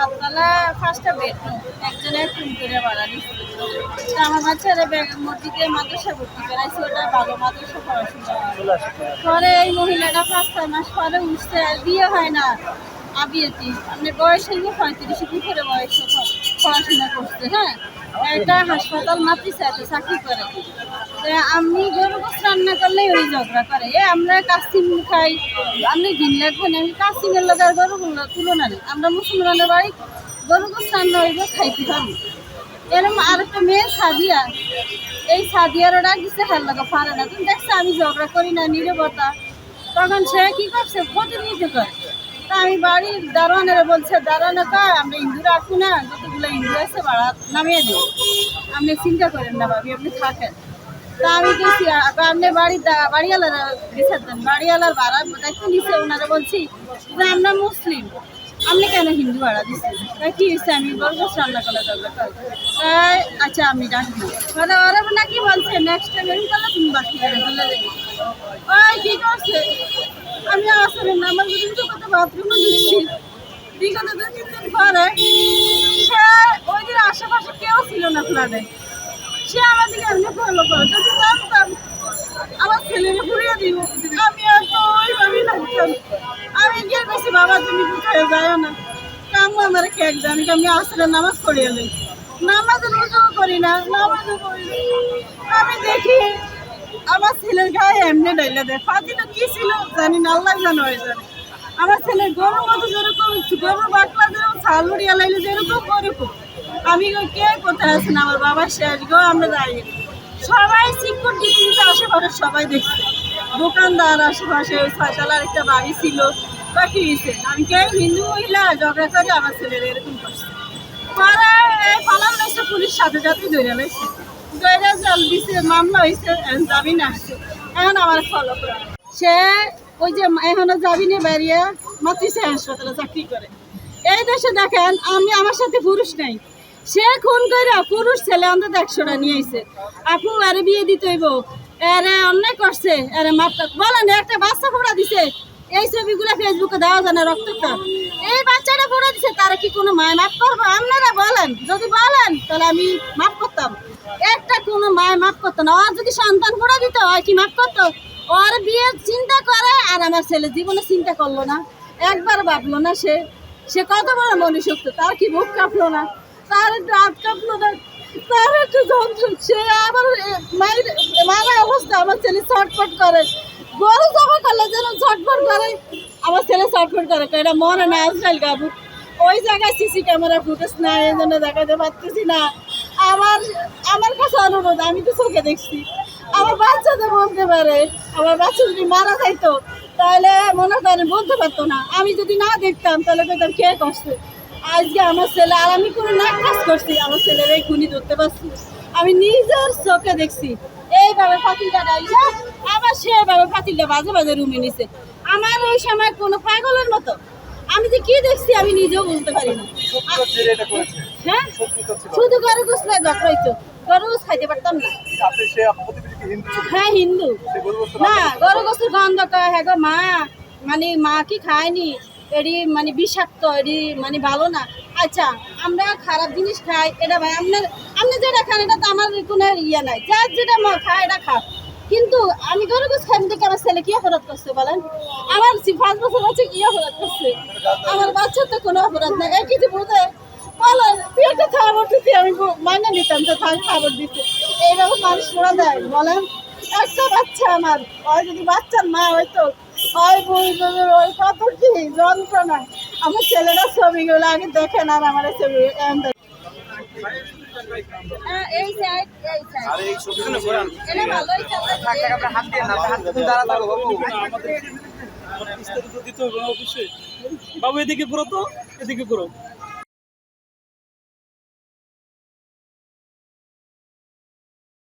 সাততলা ফার্স্টটা bedroom একজনের খুন করে মারা গেছে। তো আমার বাচ্চারা মসজিদে মাদ্রাসা ভর্তি করাইছে, ওটা ভালো মাদ্রাসা পড়াশোনা। পরে এই মহিলাটা 5 মাস পরে উঠছে, বিয়ে হয় না আবিয়েতি, মানে বয়স হইব 35 ভিতরে বয়সে পড়াশোনা করছে। হ্যাঁ, একটা হাসপাতাল মাতৃসাথে চাকরি করে। আমি গরু গোস রান্না করলেই ওই ঝগড়া করে, আমরা কাসিম খাই, আপনি ঘিন লাগবেন, আমি কাসিমের লোক আর গরুগুলো তুলনা নেই। আমরা মুসলমানের বাড়ি গরু গোস রান্না হইব, খাইতে পারবো। এরকম আরেকটা মেয়ে সাদিয়া, এই সাদিয়ারও ডাক দিচ্ছে, হের লাগা পারে না। তুমি দেখছো আমি ঝগড়া করি না, নীরবতা। তখন সে কি করছে, প্রতিনিধি করে। তা আমি বাড়ির দারোয়ানেরা বলছে, দারোয়ানে কয় আমরা হিন্দুরা আসবো না, যতগুলো হিন্দু আছে ভাড়া নামিয়ে দিই, আপনি চিন্তা করেন না ভাবি, আপনি থাকেন। তা আমি গেছি, আপনি বাড়িওয়ালারা বিচার দেন, বাড়িওয়ালার ভাড়া দায়িত্ব নিচ্ছে। ওনারা বলছি যে আমরা মুসলিম, আপনি কেন হিন্দু ভাড়া দিচ্ছেন? কি হয়েছে, আমি গরগোশ রান্না করে যাবো। আচ্ছা আমি ডাকবো, ওরা নাকি বলছে নেক্সট টাইম এরকম করলে তুমি বাকি করে ফেলে দেবে। ওই কি করছে, আমি আসলে নামাজ দুটো কথা বাথরুমে দিচ্ছি, বিগত 2-3 দিন পরে সে ওই দিন আশেপাশে কেউ ছিল না ফ্ল্যাটে, সে আমাদেরকে এমনি ফলো করে। যদি জানতাম আমার ছেলেকে ঘুরিয়ে দিব, আমি আর তো ওইভাবে লাগতাম। আমি গিয়ে বলছি, বাবা তুমি কোথায় যাও না, কাম আমার কেক দেন, আমি আসলে নামাজ পড়িয়ে দিই, নামাজ রোজাও করি না, নামাজও করি না। আমি দেখি আমার ছেলের গায়ে এমনি ডাইলে দেয়, ফাতিটা কি ছিল জানি না, আল্লাহ জানো হয়ে জানে। আমার ছেলের গরুর মতো যেরকম, গরুর বাটলা যেরকম ছাল উড়িয়া লাইলে যেরকম ওরকম। আমি কে কোথায় আছেন, আমার বাবা শেষ গো, আমরা দাঁড়িয়ে সবাই সিকিউরিটি দিতে আশেপাশে সবাই দেখছে, দোকানদার আশেপাশে, ওই 6 একটা বাড়ি ছিল। বাকি হয়েছে আমি কে হিন্দু মহিলা ঝগড়া করে আমার ছেলের এরকম করছে। পরে পালাম লাগছে, পুলিশ সাথে সাথে ধরে লাগছে, ধরে জল দিছে, মামলা হয়েছে, জামিন আসছে। এখন আমার ফলো করে সে ওই যে এখনো জামিনে বেরিয়ে মাতৃসা হাসপাতালে চাকরি করে। এই দেশে দেখেন, আমি আমার সাথে পুরুষ নাই, সে খুন করে পুরুষ ছেলে অন্তত 100টা নিয়ে আইছে। আপু আরে বিয়ে দিতে হইব, এরে অন্যায় করছে, এরে মারতে বলেন, একটা বাচ্চা ফোড়া দিছে, এই ছবিগুলো ফেসবুকে দেওয়া যায় না, রক্তটা এই বাচ্চাটা ফোড়া দিছে, তারা কি কোনো মায় মাফ করবো? আপনারা বলেন, যদি বলেন তাহলে আমি মাফ করতাম। একটা কোনো মায় মাফ করতো না। আর যদি সন্তান ফোড়া দিত হয় কি মাফ করতো? ওর বিয়ে চিন্তা করে, আর আমার ছেলে জীবনে চিন্তা করলো না, একবার ভাবলো না। সে কত বড় মনুষ্যত্ব, তার কি বুক কাঁপলো না, তার একটু হাত কাঁপলো না, তার একটু যন্ত্রণ। সে আবার মারা অবস্থা, আমার ছেলে ছটফট করে, গরু জমা করলে যেন ছটফট করে, আমার ছেলে ছটফট করে, এটা মনে না আজকাল গাবু। ওই জায়গায় সিসি ক্যামেরা ফুটেজ না, এই জন্য দেখাতে পারতেছি না। আমার কাছে অনুরোধ, আমি তো চোখে দেখছি, আমার বাচ্চাদের বলতে পারে, আমার বাচ্চা যদি মারা যাইতো তাহলে মনে করেন বলতে পারতো না। আমি যদি না দেখতাম তাহলে বেতন কে করছে। আজকে আমার ছেলে, আর আমি কোনো না কাজ করছি, আমার ছেলের এই খুনি ধরতে পারছি, আমি নিজের চোখে দেখছি। এইভাবে ফাতিলটা ডাইলা আবার সেভাবে ফাতিলটা বাজে বাজে রুমে নিছে। আমার ওই সময় কোনো পাগলের মতো আমি যে কি দেখছি আমি নিজেও বলতে পারি না। হ্যাঁ, শুধু গরু গোসলে ঝগড়াইতো, গরু গোস খাইতে পারতাম না। হ্যাঁ হিন্দু না, গরু গোসের গন্ধ হ্যাঁ গো মা, মানে মা কি খায়নি, এটি মানে বিষাক্ত, এটি মানে ভালো না। আচ্ছা আমরা খারাপ জিনিস খাই, এটা ভাই আপনি যেটা খান এটা তো আমার কোনো ইয়ে নাই, যার যেটা খায় এটা খা। কিন্তু আমি গরু গোস খাই দেখে আমার ছেলে কি অপরাধ করছে বলেন? আমার 5 বছর বাচ্চা কি অপরাধ করছে? আমার বাচ্চার তো কোনো অপরাধ নাই, এই কিছু বোঝে বলেন। তুই একটা খাবার দিতে আমি মাইনে নিতাম, তো খাবার দিতে এইরকম মানুষ পড়া দেয় বলেন? একটা বাচ্চা আমার, ওই যদি বাচ্চার মা হয়তো ওই ওই কত কি যন্ত্রণা। আমার ছেলেরা ছবিগুলো আগে দেখেন, আর আমার ছবি এই সাইড বাবু এদিকে ঘুরো তো, এদিকে ঘুরো।